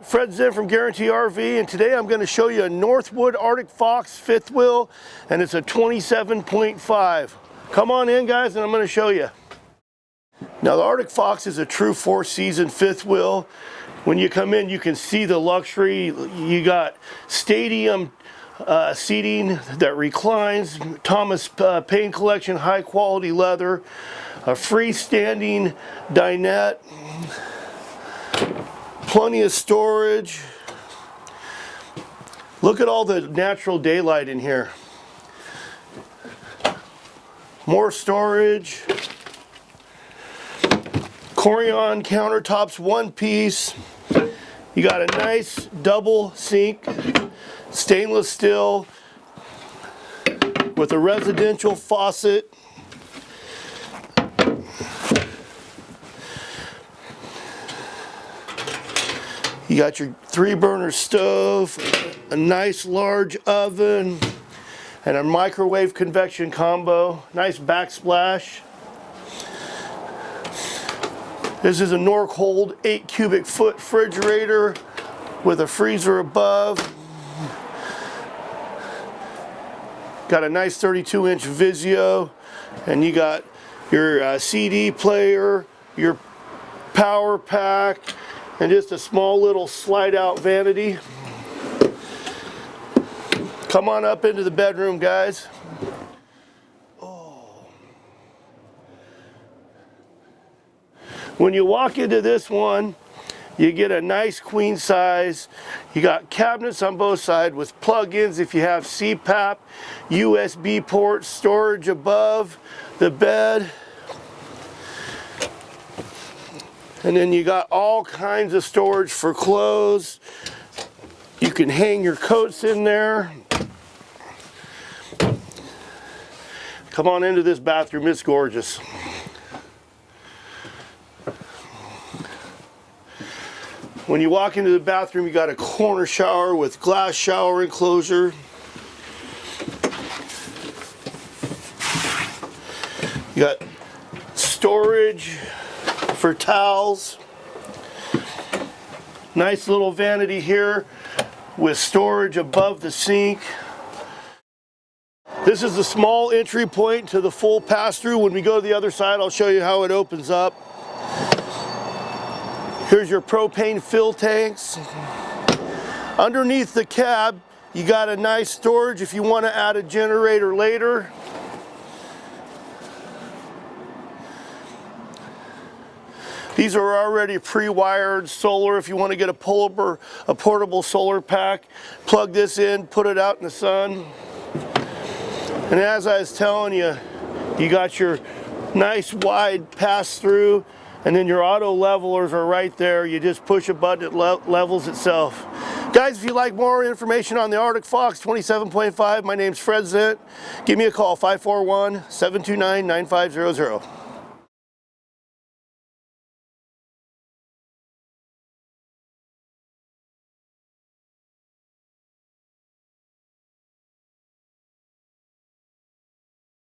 Fred.Zent from Guaranty RV, and today I'm going to show you a Northwood Arctic Fox fifth wheel, and it's a 27.5. Come on in, guys, and I'm going to show you. Now, the Arctic Fox is a true four-season fifth wheel. When you come in, you can see the luxury. You got stadium seating that reclines, Thomas Paine Collection high-quality leather, a freestanding dinette, plenty of storage. Look at all the natural daylight in here. More storage. Corian countertops, one piece. You got a nice double sink, stainless steel with a residential faucet. You got your 3-burner stove, a nice large oven, and a microwave convection combo. Nice backsplash. This is a Northwood 8 cubic foot refrigerator with a freezer above. Got a nice 32-inch Vizio, and you got your CD player, your power pack, and just a small little slide-out vanity. Come on up into the bedroom, guys. When you walk into this one, you get a nice queen size. You got cabinets on both sides with plug-ins if you have CPAP, USB ports, storage above the bed. And then you got all kinds of storage for clothes. You can hang your coats in there. Come on into this bathroom, it's gorgeous. When you walk into the bathroom, you got a corner shower with glass shower enclosure. You got storage for towels. Nice little vanity here with storage above the sink. This is the small entry point to the full pass-through. When we go to the other side, I'll show you how it opens up. Here's your propane fill tanks. Underneath the cab, you got a nice storage if you want to add a generator later. These are already pre-wired solar if you want to get a portable solar pack. Plug this in, put it out in the sun. And as I was telling you, you got your nice wide pass-through, and then your auto levelers are right there. You just push a button, it levels itself. Guys, if you'd like more information on the Arctic Fox 27.5, my name's Fred.Zent. Give me a call, 541-729-9500.